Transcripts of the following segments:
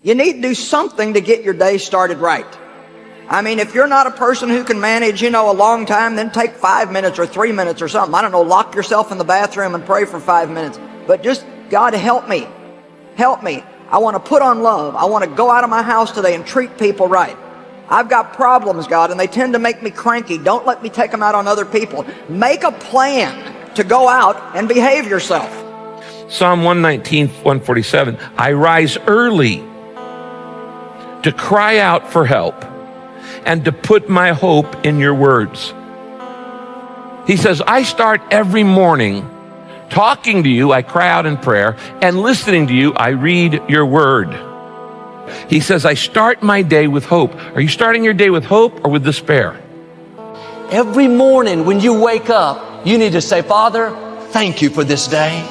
You need to do something to get your day started right. I mean, if you're not a person who can manage, a long time, then take 5 minutes or 3 minutes or something. I don't know, lock yourself in the bathroom and pray for 5 minutes. But just, God, help me. Help me. I want to put on love. I want to go out of my house today and treat people right. I've got problems, God, and they tend to make me cranky. Don't let me take them out on other people. Make a plan to go out and behave yourself. Psalm 119, 147, I rise early to cry out for help and to put my hope in your words. He says, I start every morning talking to you, I cry out in prayer, and listening to you, I read your word. He says, I start my day with hope. Are you starting your day with hope or with despair? Every morning when you wake up, you need to say, Father, thank you for this day.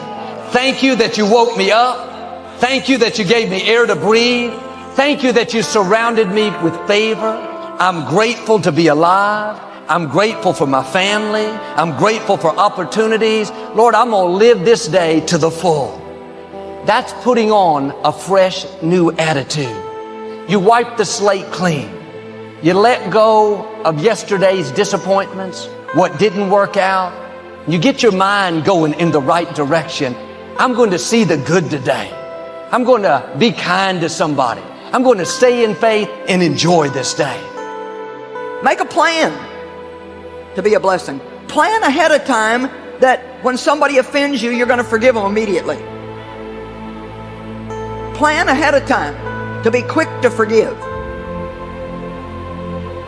Thank you that you woke me up. Thank you that you gave me air to breathe. Thank you that you surrounded me with favor. I'm grateful to be alive. I'm grateful for my family. I'm grateful for opportunities. Lord, I'm going to live this day to the full. That's putting on a fresh new attitude. You wipe the slate clean. You let go of yesterday's disappointments, what didn't work out. You get your mind going in the right direction. I'm going to see the good today. I'm going to be kind to somebody. I'm going to stay in faith and enjoy this day. Make a plan to be a blessing. Plan ahead of time that when somebody offends you, you're going to forgive them immediately. Plan ahead of time to be quick to forgive.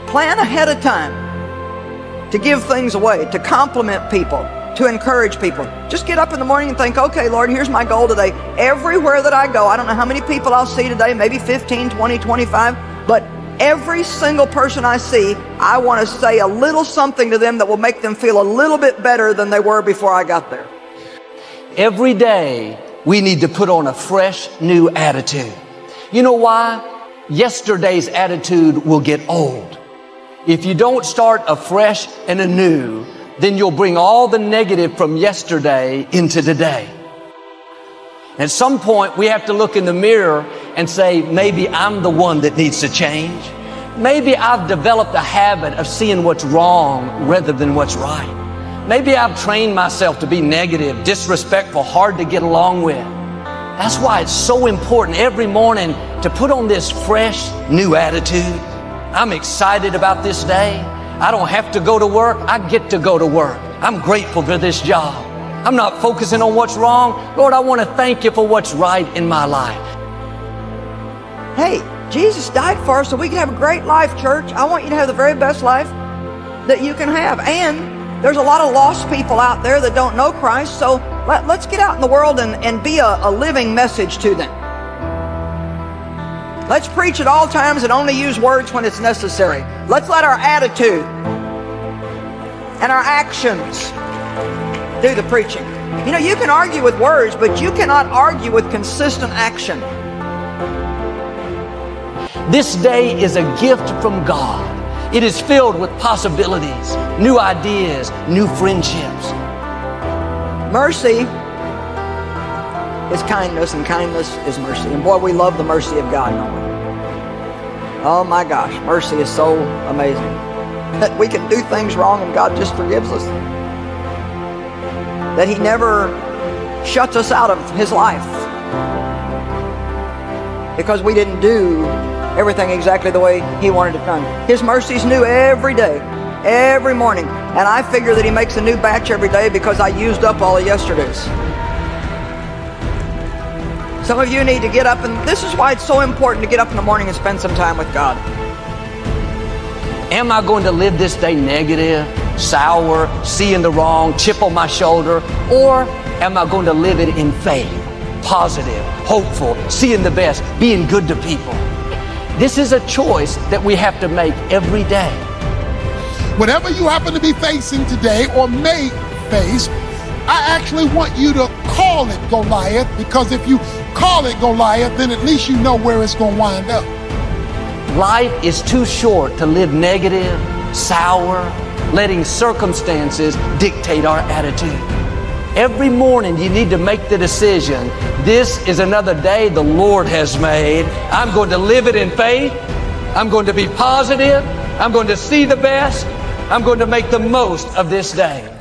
Plan ahead of time to give things away, to compliment people, to encourage people. Just get up in the morning and think, okay, Lord, here's my goal today. Everywhere that I go, I don't know how many people I'll see today, maybe 15, 20, 25, but every single person I see, I want to say a little something to them that will make them feel a little bit better than they were before I got there. Every day, we need to put on a fresh new attitude. You know why? Yesterday's attitude will get old. If you don't start afresh and anew, then you'll bring all the negative from yesterday into today. At some point, we have to look in the mirror and say, maybe I'm the one that needs to change. Maybe I've developed a habit of seeing what's wrong rather than what's right. Maybe I've trained myself to be negative, disrespectful, hard to get along with. That's why it's so important every morning to put on this fresh, new attitude. I'm excited about this day. I don't have to go to work. I get to go to work. I'm grateful for this job. I'm not focusing on what's wrong. Lord, I want to thank you for what's right in my life. Hey, Jesus died for us so we can have a great life, church. I want you to have the very best life that you can have. And there's a lot of lost people out there that don't know Christ, so let's get out in the world and be a living message to them. Let's preach at all times and only use words when it's necessary. Let's let our attitude and our actions do the preaching. You know, you can argue with words, but you cannot argue with consistent action. This day is a gift from God. It is filled with possibilities, new ideas, new friendships. Mercy is kindness, and kindness is mercy. And boy, we love the mercy of God, don't we? Oh my gosh, mercy is so amazing. That we can do things wrong and God just forgives us. That He never shuts us out of His life because we didn't do everything exactly the way He wanted it done. His mercy's new every day, every morning. And I figure that He makes a new batch every day because I used up all of yesterday's. Some of you need to get up, and this is why it's so important to get up in the morning and spend some time with God. Am I going to live this day negative, sour, seeing the wrong, chip on my shoulder? Or am I going to live it in faith, positive, hopeful, seeing the best, being good to people? This is a choice that we have to make every day. Whatever you happen to be facing today or may face, I actually want you to call it Goliath, because if you call it Goliath, then at least you know where it's going to wind up. Life is too short to live negative, sour, letting circumstances dictate our attitude. Every morning you need to make the decision, this is another day the Lord has made. I'm going to live it in faith. I'm going to be positive. I'm going to see the best. I'm going to make the most of this day.